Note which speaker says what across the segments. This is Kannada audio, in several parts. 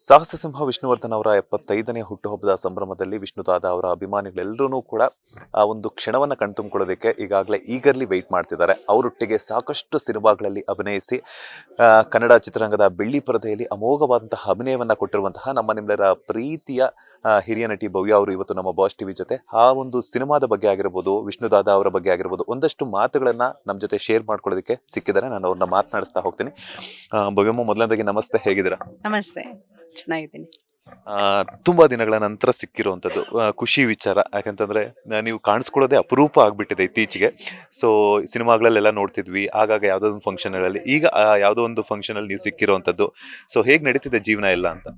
Speaker 1: ಸಾಹಸ ಸಿಂಹ ವಿಷ್ಣುವರ್ಧನ್ ಅವರ 75ನೇ ಹುಟ್ಟುಹಬ್ಬದ ಸಂಭ್ರಮದಲ್ಲಿ ವಿಷ್ಣುದಾದ ಅವರ ಅಭಿಮಾನಿಗಳೆಲ್ಲರೂ ಕೂಡ ಆ ಒಂದು ಕ್ಷಣವನ್ನ ಕಣ್ತುಂಬಿಕೊಳ್ಳೋದಕ್ಕೆ ಈಗರ್ಲಿ ವೆಯ್ಟ್ ಮಾಡ್ತಿದ್ದಾರೆ. ಅವರೊಟ್ಟಿಗೆ ಸಾಕಷ್ಟು ಸಿನಿಮಾಗಳಲ್ಲಿ ಅಭಿನಯಿಸಿ ಕನ್ನಡ ಚಿತ್ರರಂಗದ ಬೆಳ್ಳಿ ಪರದೆಯಲ್ಲಿ ಅಮೋಘವಾದಂತಹ ಅಭಿನಯವನ್ನ ಕೊಟ್ಟಿರುವಂತಹ ನಿಮ್ಮೆಲ್ಲರ ಪ್ರೀತಿಯ ಹಿರಿಯ ನಟಿ ಭವ್ಯ ಅವರು ಇವತ್ತು ನಮ್ಮ ಬಾಸ್ ಟಿವಿ ಜೊತೆ ಆ ಒಂದು ಸಿನಿಮಾದ ಬಗ್ಗೆ ಆಗಿರ್ಬೋದು, ವಿಷ್ಣುದಾದ ಅವರ ಬಗ್ಗೆ ಆಗಿರ್ಬೋದು, ಒಂದಷ್ಟು ಮಾತುಗಳನ್ನ ನಮ್ಮ ಜೊತೆ ಶೇರ್ ಮಾಡ್ಕೊಳ್ಳೋದಕ್ಕೆ ಸಿಕ್ಕಿದ್ದಾರೆ. ನಾನು ಅವ್ರನ್ನ ಮಾತನಾಡಿಸ್ತಾ ಹೋಗ್ತೀನಿ. ಭವ್ಯಮ್ಮ, ಮೊದಲನೇದಾಗಿ ನಮಸ್ತೆ, ಹೇಗಿದ್ದೀರಾ?
Speaker 2: ನಮಸ್ತೆ, ಚೆನ್ನಾಗಿದ್ದೀನಿ.
Speaker 1: ತುಂಬಾ ದಿನಗಳ ನಂತರ ಸಿಕ್ಕಿರುವಂಥದ್ದು ಖುಷಿ ವಿಚಾರ. ಯಾಕಂತಂದ್ರೆ ನೀವು ಕಾಣಿಸ್ಕೊಳ್ಳೋದೇ ಅಪರೂಪ ಆಗ್ಬಿಟ್ಟಿದೆ ಇತ್ತೀಚೆಗೆ. ಸೊ ಸಿನಿಮಾಗಳಲ್ಲೆಲ್ಲ ನೋಡ್ತಿದ್ವಿ, ಆಗಾಗ ಯಾವುದೋ ಒಂದು ಫಂಕ್ಷನ್ಗಳಲ್ಲಿ, ಈಗ ಯಾವುದೋ ಒಂದು ಫಂಕ್ಷನ್ ಅಲ್ಲಿ ನೀವು ಸಿಕ್ಕಿರುವಂಥದ್ದು. ಸೊ ಹೇಗೆ ನಡೀತಿದೆ ಜೀವನ ಎಲ್ಲ ಅಂತ?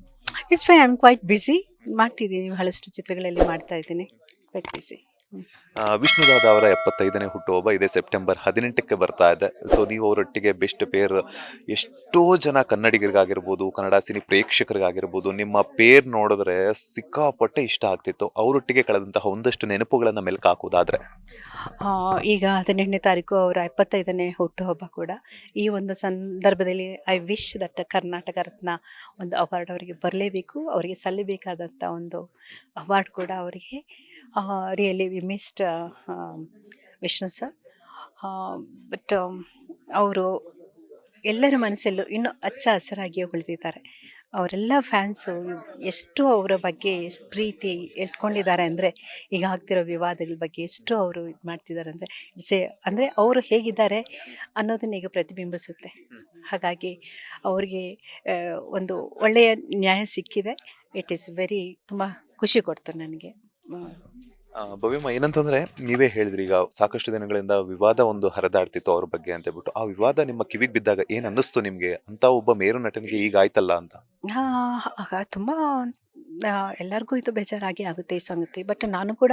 Speaker 2: It's fine, I am quite busy. ಮಾಡ್ತಿದ್ದೀನಿ, ಬಹಳಷ್ಟು ಚಿತ್ರಗಳಲ್ಲಿ ಮಾಡ್ತಾ ಇದ್ದೀನಿ. Quite busy.
Speaker 1: ವಿಷ್ಣುದಾದ ಅವರ 75ನೇ ಹುಟ್ಟುಹಬ್ಬ ಇದೇ ಸೆಪ್ಟೆಂಬರ್ 18ಕ್ಕೆ ಬರ್ತಾ ಇದೆ. ಸೊ ನೀವು ಅವರೊಟ್ಟಿಗೆ ಬೆಸ್ಟ್ ಪೇರ್, ಎಷ್ಟೋ ಜನ ಕನ್ನಡಿಗರಿಗಾಗಿರ್ಬೋದು, ಕನ್ನಡ ಸಿನಿ ಪ್ರೇಕ್ಷಕರಿಗಾಗಿರ್ಬೋದು, ನಿಮ್ಮ ಪೇರ್ ನೋಡಿದ್ರೆ ಸಿಕ್ಕಾಪಟ್ಟೆ ಇಷ್ಟ ಆಗ್ತಿತ್ತು. ಅವರೊಟ್ಟಿಗೆ ಕಳೆದಂತಹ ಒಂದಷ್ಟು ನೆನಪುಗಳನ್ನ ಮೆಲುಕು ಹಾಕೋದಾದ್ರೆ?
Speaker 2: ಈಗ 18ನೇ ತಾರೀಕು ಅವರ 75ನೇ ಹುಟ್ಟುಹಬ್ಬ ಕೂಡ. ಈ ಒಂದು ಸಂದರ್ಭದಲ್ಲಿ I wish that Karnataka Ratna ಒಂದು ಅವಾರ್ಡ್ ಅವರಿಗೆ ಬರಲೇಬೇಕು. ಅವರಿಗೆ ಸಲ್ಲಬೇಕಾದಂಥ ಒಂದು ಅವಾರ್ಡ್ ಕೂಡ ಅವರಿಗೆ. Really we missed Vishnu sir. But ಅವರು ಎಲ್ಲರ ಮನಸ್ಸಲ್ಲೂ ಇನ್ನೂ ಹಚ್ಚ ಹಸಿರಾಗಿಯೇ ಉಳಿದಿದ್ದಾರೆ. ಅವರೆಲ್ಲ ಫ್ಯಾನ್ಸು ಎಷ್ಟು ಅವರ ಬಗ್ಗೆ ಎಷ್ಟು ಪ್ರೀತಿ ಇಟ್ಕೊಂಡಿದ್ದಾರೆ ಅಂದರೆ, ಈಗ ಆಗ್ತಿರೋ ವಿವಾದಗಳ ಬಗ್ಗೆ ಎಷ್ಟು ಅವರು ಇದು ಮಾಡ್ತಿದ್ದಾರೆ ಅಂದರೆ, ಅಂದರೆ ಅವರು ಹೇಗಿದ್ದಾರೆ ಅನ್ನೋದನ್ನ ಈಗ ಪ್ರತಿಬಿಂಬಿಸುತ್ತೆ. ಹಾಗಾಗಿ ಅವ್ರಿಗೆ ಒಂದು ಒಳ್ಳೆಯ ನ್ಯಾಯ ಸಿಕ್ಕಿದೆ. ಇಟ್ ಈಸ್ ವೆರಿ ತುಂಬ ಖುಷಿ ಕೊಡ್ತು ನನಗೆ.
Speaker 1: ಭವ್ಯಮ್ಮ, ಏನಂತಂದ್ರೆ ನೀವೇ ಹೇಳಿದ್ರಿ, ಈಗ ಸಾಕಷ್ಟು ದಿನಗಳಿಂದ ವಿವಾದ ಒಂದು ಹರಿದಾಡ್ತಿತ್ತು ಅವ್ರ ಬಗ್ಗೆ ಅಂತ ಹೇಳ್ಬಿಟ್ಟು. ಆ ವಿವಾದ ನಿಮ್ಮ ಕಿವಿಗೆ ಬಿದ್ದಾಗ ಏನ್ ಅನ್ನಿಸ್ತು ನಿಮ್ಗೆ? ಅಂತ ಒಬ್ಬ ಮೇರು ನಟನಿಗೆ ಈಗ ಆಯ್ತಲ್ಲ ಅಂತ.
Speaker 2: ಆಗ ತುಂಬ ಎಲ್ಲರಿಗೂ ಇದು ಬೇಜಾರಾಗಿ ಆಗುತ್ತೆ ಈ ಸಂಗತಿ. ಬಟ್ ನಾನು ಕೂಡ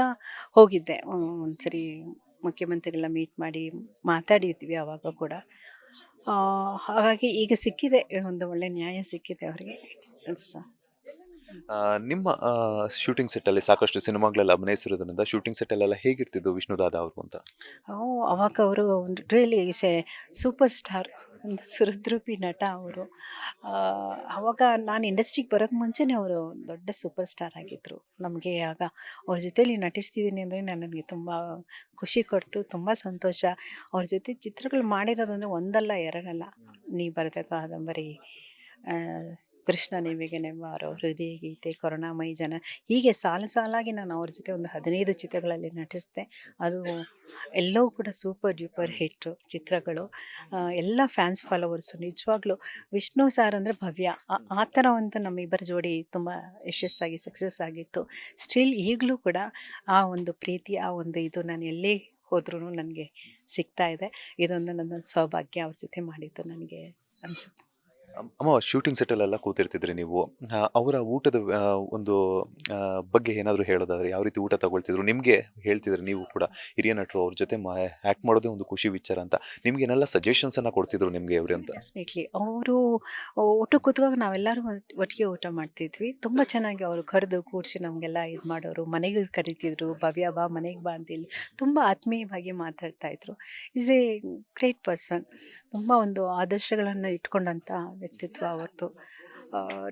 Speaker 2: ಹೋಗಿದ್ದೆ ಒಂದ್ಸರಿ, ಮುಖ್ಯಮಂತ್ರಿಗಳನ್ನ ಮೀಟ್ ಮಾಡಿ ಮಾತಾಡಿದ್ವಿ ಆವಾಗ ಕೂಡ. ಹಾಗಾಗಿ ಈಗ ಸಿಕ್ಕಿದೆ, ಒಂದು ಒಳ್ಳೆ ನ್ಯಾಯ ಸಿಕ್ಕಿದೆ ಅವರಿಗೆ.
Speaker 1: ನಿಮ್ಮ ಶೂಟಿಂಗ್ ಸೆಟ್ ಅಲ್ಲಿ ಸಾಕಷ್ಟು ಸಿನಿಮಾಗಳೆಲ್ಲ ಅಭಿನಯಿಸಿರೋದ್ರಿಂದ ಶೂಟಿಂಗ್ ಸೆಟ್ ಅಲ್ಲೆಲ್ಲ ಹೇಗಿರ್ತಿದ್ದು ವಿಷ್ಣುದಾದ ಅವರು ಅಂತ?
Speaker 2: ಅವಾಗ ಅವರು ರಿಯಲಿ ಸೂಪರ್ ಸ್ಟಾರ್, ಒಂದು ಸುಹೃದ್ರೂಪಿ ನಟ ಅವರು. ಆವಾಗ ನಾನು ಇಂಡಸ್ಟ್ರಿಗೆ ಬರೋಕ್ಕೆ ಮುಂಚೆನೇ ಅವರು ದೊಡ್ಡ ಸೂಪರ್ ಸ್ಟಾರ್ ಆಗಿದ್ದರು. ನಮಗೆ ಆಗ ಅವ್ರ ಜೊತೇಲಿ ನಟಿಸ್ತಿದ್ದೀನಿ ಅಂದರೆ ನನಗೆ ತುಂಬ ಖುಷಿ ಕೊಡ್ತು, ತುಂಬ ಸಂತೋಷ. ಅವ್ರ ಜೊತೆ ಚಿತ್ರಗಳು ಮಾಡಿರೋದಂದರೆ ಒಂದಲ್ಲ ಎರಡಲ್ಲ. ನೀ ಬರೆದ ಕಾದಂಬರಿ, ಕೃಷ್ಣ ನಿಮಗೆ ನೆಮ್ಮರು, ಹೃದಯ ಗೀತೆ, ಕರುಣಾಮಯಿ ಜನ, ಹೀಗೆ ಸಾಲು ಸಾಲಾಗಿ ನಾನು ಅವ್ರ ಜೊತೆ ಒಂದು 15 ಚಿತ್ರಗಳಲ್ಲಿ ನಟಿಸಿದೆ. ಅದು ಎಲ್ಲವೂ ಕೂಡ ಸೂಪರ್ ಡ್ಯೂಪರ್ ಹಿಟ್ಟು ಚಿತ್ರಗಳು. ಎಲ್ಲ ಫ್ಯಾನ್ಸ್ ಫಾಲೋವರ್ಸು ನಿಜವಾಗ್ಲೂ ವಿಷ್ಣು ಸಾರ್ ಅಂದರೆ ಭವ್ಯ, ಆ ಥರ ಒಂದು ನಮ್ಮಿಬ್ಬರ ಜೋಡಿ ತುಂಬ ಯಶಸ್ಸಾಗಿ ಸಕ್ಸಸ್ ಆಗಿತ್ತು. ಸ್ಟಿಲ್ ಈಗಲೂ ಕೂಡ ಆ ಒಂದು ಪ್ರೀತಿ, ಆ ಒಂದು ಇದು ನಾನು ಎಲ್ಲೇ ಹೋದ್ರೂ ನನಗೆ ಸಿಗ್ತಾ ಇದೆ. ಇದೊಂದು ನನ್ನ ಸೌಭಾಗ್ಯ ಅವ್ರ ಜೊತೆ ಮಾಡಿದ್ದು ನನಗೆ ಅನಿಸುತ್ತೆ.
Speaker 1: ಅಮ್ಮ, ಶೂಟಿಂಗ್ ಸೆಟ್ ಅಲ್ಲೆಲ್ಲ ಕೂತಿರ್ತಿದ್ರಿ ನೀವು. ಅವರ ಊಟದ ಒಂದು ಬಗ್ಗೆ ಏನಾದರೂ ಹೇಳೋದಾದ್ರೆ ಯಾವ ರೀತಿ ಊಟ ತಗೊಳ್ತಿದ್ರು? ನಿಮಗೆ ಹೇಳ್ತಿದ್ರು, ನೀವು ಕೂಡ ಹಿರಿಯ ನಟರು, ಅವ್ರ ಜೊತೆ ಆ್ಯಕ್ಟ್ ಮಾಡೋದೇ ಒಂದು ಖುಷಿ ವಿಚಾರ ಅಂತ. ನಿಮ್ಗೆ ಏನೆಲ್ಲ ಸಜೆಷನ್ಸ್ ಅನ್ನ ಕೊಡ್ತಿದ್ರು ನಿಮಗೆ ಅವ್ರು ಅಂತ?
Speaker 2: ಡೆಫಿನೆಟ್ಲಿ ಅವರು ಊಟ ಕೂತ್ವಾಗ ನಾವೆಲ್ಲರೂ ಒಟ್ಟಿಗೆ ಊಟ ಮಾಡ್ತಿದ್ವಿ. ತುಂಬ ಚೆನ್ನಾಗಿ ಅವರು ಕರೆದು ಕೂಡಿಸಿ ನಮಗೆಲ್ಲ ಇದು ಮಾಡೋರು. ಮನೆಗೆ ಕರಿತಿದ್ರು, ಭವ್ಯ ಬಾ ಮನೆಗೆ ಬಾ ಅಂತೇಳಿ ತುಂಬ ಆತ್ಮೀಯವಾಗಿ ಮಾತಾಡ್ತಾಯಿದ್ರು. Is a great person. ತುಂಬ ಒಂದು ಆದರ್ಶಗಳನ್ನು ಇಟ್ಕೊಂಡಂಥ ವ್ಯಕ್ತಿತ್ವ ಅವ್ರದ್ದು.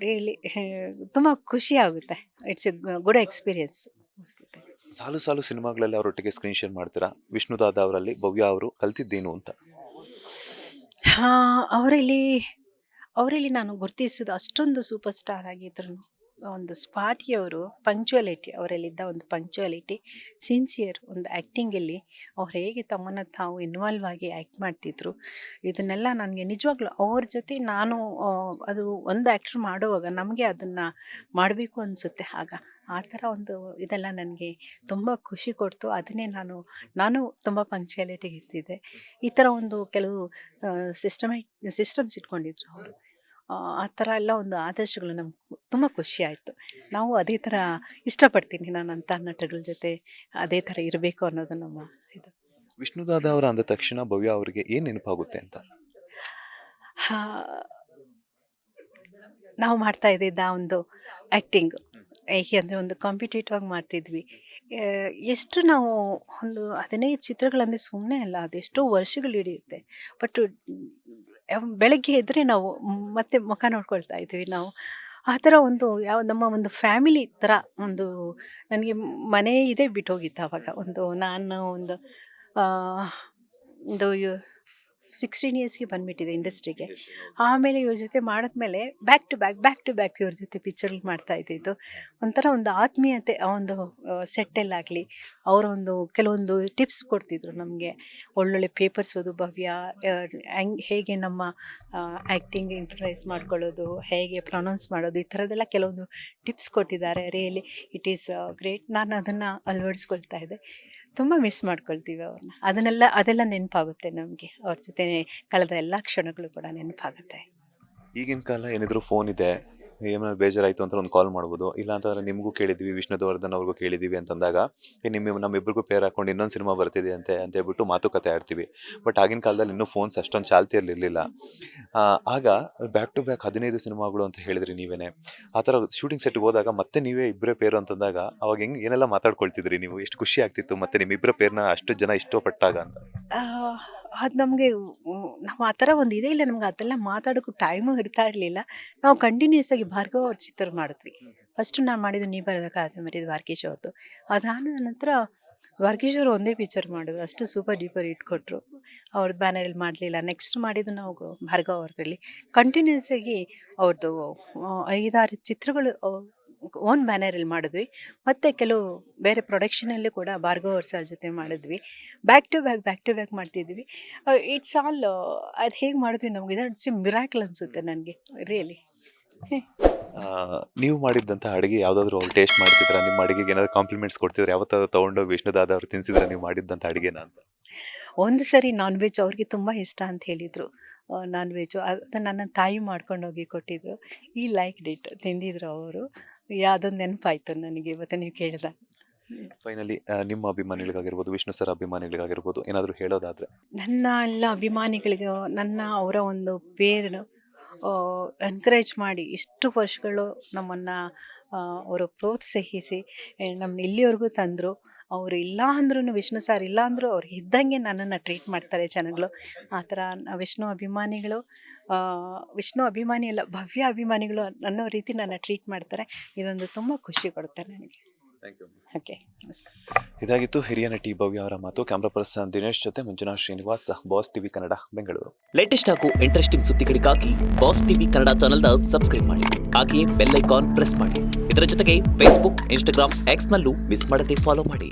Speaker 2: ರಿಯಲಿ ತುಂಬ ಖುಷಿ ಆಗುತ್ತೆ. It's A good experience.
Speaker 1: ಸಾಲು ಸಾಲು ಸಿನಿಮಾಗಳೆಲ್ಲ ಅವರೊಟ್ಟಿಗೆ ಸ್ಕ್ರೀನ್ ಶೇರ್ ಮಾಡ್ತೀರಾ. ವಿಷ್ಣುದಾದ ಅವರಲ್ಲಿ ಭವ್ಯ ಅವರು ಕಲ್ತಿದ್ದೇನು ಅಂತ?
Speaker 2: ಅವರಲ್ಲಿ ನಾನು ಗುರುತಿಸೋದು, ಅಷ್ಟೊಂದು ಸೂಪರ್ ಸ್ಟಾರ್ ಆಗಿದ್ರು ಒಂದು ಸ್ಪಾಟಿಯವರು, ಪಂಕ್ಚುಯಾಲಿಟಿ, ಅವರಲ್ಲಿದ್ದ ಒಂದು ಪಂಕ್ಚುಯಾಲಿಟಿ, ಸಿನ್ಸಿಯರ್, ಒಂದು ಆ್ಯಕ್ಟಿಂಗಲ್ಲಿ ಅವ್ರು ಹೇಗೆ ತಮ್ಮನ್ನು ತಾವು ಇನ್ವಾಲ್ವ್ ಆಗಿ ಆ್ಯಕ್ಟ್ ಮಾಡ್ತಿದ್ರು, ಇದನ್ನೆಲ್ಲ ನನಗೆ ನಿಜವಾಗ್ಲೂ ಅವ್ರ ಜೊತೆ ನಾನು ಅದು ಒಂದು ಆ್ಯಕ್ಟ್ರ್ ಮಾಡುವಾಗ ನಮಗೆ ಅದನ್ನು ಮಾಡಬೇಕು ಅನಿಸುತ್ತೆ. ಆ ಥರ ಒಂದು ಇದೆಲ್ಲ ನನಗೆ ತುಂಬ ಖುಷಿ ಕೊಡ್ತು. ಅದನ್ನೇ ನಾನು ತುಂಬ ಪಂಕ್ಚುಯಾಲಿಟಿಗೆ ಇರ್ತಿದ್ದೆ. ಈ ಥರ ಒಂದು ಕೆಲವು ಸಿಸ್ಟಮ್ಸ್ ಇಟ್ಕೊಂಡಿದ್ರು ಅವರು. ಆ ಥರ ಎಲ್ಲ ಒಂದು ಆದರ್ಶಗಳು ನಮ್ಗೆ ತುಂಬ ಖುಷಿ ಆಯಿತು. ನಾವು ಅದೇ ಥರ ಇಷ್ಟಪಡ್ತೀನಿ, ನಾನು ಅಂಥ ನಟಗಳ ಜೊತೆ ಅದೇ ಥರ ಇರಬೇಕು ಅನ್ನೋದು ನಮ್ಮ ಇದು.
Speaker 1: ವಿಷ್ಣುದಾದ ಅವರ ಅಂದ ತಕ್ಷಣ ಭವ್ಯ ಅವರಿಗೆ ಏನು ನೆನಪಾಗುತ್ತೆ ಅಂತ?
Speaker 2: ನಾವು ಮಾಡ್ತಾ ಇದ್ದಿದ್ದ ಒಂದು ಆ್ಯಕ್ಟಿಂಗ್, ಏಕೆಂದರೆ ಒಂದು ಕಾಂಪಿಟೇಟಿವ್ ಆಗಿ ಮಾಡ್ತಿದ್ವಿ. ಎಷ್ಟು ನಾವು ಒಂದು 15 ಚಿತ್ರಗಳಂದರೆ ಸುಮ್ಮನೆ ಅಲ್ಲ, ಅದೆಷ್ಟೋ ವರ್ಷಗಳು ಹಿಡಿಯುತ್ತೆ. ಬಟ್ ಬೆಳಗ್ಗೆ ಎದ್ದರೆ ನಾವು ಮತ್ತೆ ಮುಖ ನೋಡ್ಕೊಳ್ತಾ ಇದ್ವಿ ನಾವು. ಆ ಥರ ಒಂದು ನಮ್ಮ ಒಂದು ಫ್ಯಾಮಿಲಿ ಥರ ಒಂದು ನನಗೆ ಮನೆ ಇದೆ ಬಿಟ್ಟೋಗಿತ್ತು ಆವಾಗ. ನಾನು ಆ, ಒಂದು 16 ಇಯರ್ಸ್ಗೆ ಬಂದುಬಿಟ್ಟಿದೆ ಇಂಡಸ್ಟ್ರಿಗೆ. ಆಮೇಲೆ ಇವ್ರ ಜೊತೆ ಮಾಡಿದ್ಮೇಲೆ ಬ್ಯಾಕ್ ಟು ಬ್ಯಾಕ್ ಇವ್ರ ಜೊತೆ ಪಿಕ್ಚರ್ಗಳು ಮಾಡ್ತಾ ಇದ್ದಿದ್ದು. ಒಂಥರ ಒಂದು ಆತ್ಮೀಯತೆ, ಆ ಒಂದು ಸೆಟ್ಟಲ್ಲಾಗಲಿ ಅವರೊಂದು ಕೆಲವೊಂದು ಟಿಪ್ಸ್ ಕೊಡ್ತಿದ್ರು ನಮಗೆ. ಒಳ್ಳೊಳ್ಳೆ ಪೇಪರ್ಸ್ ಓದು ಭವ್ಯ, ಹೇಗೆ ನಮ್ಮ ಆ್ಯಕ್ಟಿಂಗ್ ಇಂಪ್ರವೈಸ್ ಮಾಡ್ಕೊಳ್ಳೋದು, ಹೇಗೆ ಪ್ರೊನೌನ್ಸ್ ಮಾಡೋದು, ಈ ಥರದ್ದೆಲ್ಲ ಕೆಲವೊಂದು ಟಿಪ್ಸ್ ಕೊಟ್ಟಿದ್ದಾರೆ. Really it is great. ನಾನು ಅದನ್ನು ಅಳವಡಿಸ್ಕೊಳ್ತಾ ಇದ್ದೆ. ತುಂಬ ಮಿಸ್ ಮಾಡ್ಕೊಳ್ತೀವಿ ಅವ್ರನ್ನ. ಅದೆಲ್ಲ ನೆನಪಾಗುತ್ತೆ ನಮಗೆ. ಅವ್ರ ಜೊತೆ ಕಳೆದ ಎಲ್ಲ ಕ್ಷಣಗಳು ಕೂಡ ನೆನಪಾಗುತ್ತೆ.
Speaker 1: ಈಗಿನ ಕಾಲ ಏನಿದ್ರು ಫೋನ್ ಇದೆ, ಏನಾದ್ರು ಬೇಜಾರಾಯಿತು ಅಂತ ಒಂದು ಕಾಲ್ ಮಾಡ್ಬೋದು. ಇಲ್ಲ ಅಂತಂದರೆ ನಿಮಗೂ ಕೇಳಿದ್ವಿ, ವಿಷ್ಣುವರ್ಧನ್ ಅವ್ರಿಗೂ ಕೇಳಿದ್ದೀವಿ ಅಂತಂದಾಗ ನಮ್ಮಿಬ್ಬರಿಗೂ ಪೇರ್ ಹಾಕೊಂಡು ಇನ್ನೊಂದು ಸಿನಿಮಾ ಬರ್ತಿದೆ ಅಂತ ಹೇಳ್ಬಿಟ್ಟು ಮಾತುಕತೆ ಆಡ್ತೀವಿ. ಬಟ್ ಆಗಿನ ಕಾಲದಲ್ಲಿ ಇನ್ನೂ ಫೋನ್ಸ್ ಅಷ್ಟೊಂದು ಚಾಲ್ತಿಯಲ್ಲಿರಲಿಲ್ಲ. ಆಗ ಬ್ಯಾಕ್ ಟು ಬ್ಯಾಕ್ 15 ಸಿನಿಮಾಗಳು ಅಂತ ಹೇಳಿದ್ರಿ ನೀವೇನೆ. ಆ ಥರ ಶೂಟಿಂಗ್ ಸೆಟ್ಗೆ ಹೋದಾಗ ಮತ್ತೆ ನೀವೇ ಇಬ್ಬರೇ ಪೇರು ಅಂತಂದಾಗ ಅವಾಗ ಏನೆಲ್ಲ ಮಾತಾಡ್ಕೊಳ್ತಿದ್ರಿ ನೀವು? ಎಷ್ಟು ಖುಷಿ ಆಗ್ತಿತ್ತು ಮತ್ತೆ ನಿಮ್ಮಿಬ್ಬರ ಪೇರ್ನ ಅಷ್ಟು ಜನ ಇಷ್ಟಪಟ್ಟಾಗ ಅಂತ?
Speaker 2: ಅದು ನಮಗೆ ನಾವು ಆ ಥರ ಒಂದು ಇದೇ ಇಲ್ಲ, ನಮ್ಗೆ ಅದೆಲ್ಲ ಮಾತಾಡೋಕ್ಕೂ ಟೈಮು ಇರ್ತಾ ಇರಲಿಲ್ಲ. ನಾವು ಕಂಟಿನ್ಯೂಸ್ ಆಗಿ ಭಾರ್ಗವ ಅವ್ರ ಚಿತ್ರ ಮಾಡಿದ್ವಿ. ಫಸ್ಟು ನಾನು ಮಾಡಿದ್ದು ನೀ ಬರದ ಕಾದಂಬರಿ, ಇದು ವಾರ್ಕೀಶ್ ಅವ್ರದ್ದು. ಅದಾದ ನಂತರ ವಾರ್ಕೀಶ್ ಅವರು ಒಂದೇ ಪಿಕ್ಚರ್ ಮಾಡಿದ್ರು, ಅಷ್ಟು ಸೂಪರ್ ಡೂಪರ್ ಹಿಟ್ ಕೊಟ್ಟರು. ಅವ್ರದ್ದು ಬ್ಯಾನರಲ್ಲಿ ಮಾಡಲಿಲ್ಲ. ನೆಕ್ಸ್ಟ್ ಮಾಡಿದ್ದು ನಾವು ಭಾರ್ಗವ ಅವ್ರದ್ರಲ್ಲಿ ಕಂಟಿನ್ಯೂಸ್ ಆಗಿ ಅವ್ರದ್ದು 5-6 ಚಿತ್ರಗಳು ಓನ್ ಬ್ಯಾನರಲ್ಲಿ ಮಾಡಿದ್ವಿ. ಮತ್ತು ಕೆಲವು ಬೇರೆ ಪ್ರೊಡಕ್ಷನಲ್ಲಿ ಕೂಡ ಭಾರ್ಗವ ಅವ್ರ ಸರ್ ಜೊತೆ ಮಾಡಿದ್ವಿ. ಬ್ಯಾಕ್ ಟು ಬ್ಯಾಕ್ ಮಾಡ್ತಿದ್ವಿ. ಇಟ್ಸ್ ಆಲ್ ಅದು ಹೇಗೆ ಮಾಡಿದ್ವಿ ನಮಗೆ ಇಟ್ಸ್ ಎ ಮಿರಾಕಲ್ ಅನಿಸುತ್ತೆ ನನಗೆ ರಿಯಲಿ.
Speaker 1: ನೀವು ಮಾಡಿದ್ದಂಥ ಅಡುಗೆ ಯಾವುದಾದ್ರೂ ಅವ್ರು ಟೇಸ್ಟ್ ಮಾಡ್ತಿದ್ರ? ನಿಮ್ಮ ಅಡುಗೆಗೆ ಏನಾದ್ರು ಕಾಂಪ್ಲಿಮೆಂಟ್ಸ್ ಕೊಡ್ತಿದ್ರೆ? ಯಾವತ್ತಾದ್ರೂ ತೊಗೊಂಡೋಗಿ ವಿಷ್ಣುದಾದ ಅವ್ರು ತಿನ್ಸಿದ್ರೆ ನೀವು ಮಾಡಿದ್ದಂಥ ಅಡುಗೆನ ಅಂತ?
Speaker 2: ಒಂದು ಸರಿ ನಾನ್ ವೆಜ್ ಅವ್ರಿಗೆ ತುಂಬ ಇಷ್ಟ ಅಂತ ಹೇಳಿದರು. ನಾನ್ ವೆಜ್ಜು ಅದು ನನ್ನ ತಾಯಿ ಮಾಡ್ಕೊಂಡೋಗಿ ಕೊಟ್ಟಿದ್ರು. ಈ ಲೈಕ್ ಡಿಟ್ ತಿಂದಿದ್ರು ಅವರು. ಯಾವುದೊಂದು ನೆನಪಾಯಿತು ನನಗೆ ಇವತ್ತು ನೀವು ಕೇಳಿದಾಗ.
Speaker 1: ಫೈನಲಿ ನಿಮ್ಮ ಅಭಿಮಾನಿಗಳಿಗಾಗಿರ್ಬೋದು, ವಿಷ್ಣು ಸರ್ ಅಭಿಮಾನಿಗಳಿಗಾಗಿರ್ಬೋದು, ಏನಾದರೂ ಹೇಳೋದಾದರೆ?
Speaker 2: ನನ್ನ ಎಲ್ಲ ಅಭಿಮಾನಿಗಳಿಗೆ ಅವರ ಒಂದು ಪೇರನ್ನು ಎನ್ಕರೇಜ್ ಮಾಡಿ ಇಷ್ಟು ವರ್ಷಗಳು ನಮ್ಮನ್ನು ಅವರು ಪ್ರೋತ್ಸಾಹಿಸಿ ನಮ್ಮನ್ನ ಇಲ್ಲಿವರೆಗೂ ತಂದರು. ಅವರು ಇಲ್ಲ ಅಂದ್ರೂ, ವಿಷ್ಣು ಸರ್ ಇಲ್ಲ ಅಂದರೂ ಅವ್ರಿಗೆ ಇದ್ದಂಗೆ ನನ್ನನ್ನು ಟ್ರೀಟ್ ಮಾಡ್ತಾರೆ ಜನಗಳು. ಆ ಥರ ವಿಷ್ಣು ಅಭಿಮಾನಿಗಳು, ವಿಷ್ಣು ಅಭಿಮಾನಿ ಅಲ್ಲ ಭವ್ಯ ಅಭಿಮಾನಿಗಳು ಅನ್ನೋ ರೀತಿ ನನ್ನ ಟ್ರೀಟ್ ಮಾಡ್ತಾರೆ. ಇದೊಂದು ತುಂಬ ಖುಷಿ ಕೊಡುತ್ತೆ ನನಗೆ. ಓಕೆ, ನಮಸ್ಕಾರ.
Speaker 1: ಇದಾಗಿತ್ತು ಹಿರಿಯ ನಟಿ ಭವ್ಯ ಅವರ ಮಾತು. ಕ್ಯಾಮ್ರಾ ಪರ್ಸನ್ ದಿನೇಶ್ ಜೊತೆ Manjunath Srinivas, boss TV Kannada, Bengaluru.
Speaker 3: Latest ಹಾಗೂ ಇಂಟ್ರೆಸ್ಟಿಂಗ್ ಸುದ್ದಿಗಳಿಗಾಗಿ ಬಾಸ್ ಟಿವಿ ಕನ್ನಡ ಚಾನೆಲ್ನ ಸಬ್ಸ್ಕ್ರೈಬ್ ಮಾಡಿ. ಹಾಗೆಯೇ ಬೆಲ್ ಐಕಾನ್ ಪ್ರೆಸ್ ಮಾಡಿ. ಇದರ ಜೊತೆಗೆ ಫೇಸ್ಬುಕ್, ಇನ್ಸ್ಟಾಗ್ರಾಮ್, ಎಕ್ಸ್ನಲ್ಲೂ ಮಿಸ್ ಮಾಡದೆ ಫಾಲೋ ಮಾಡಿ.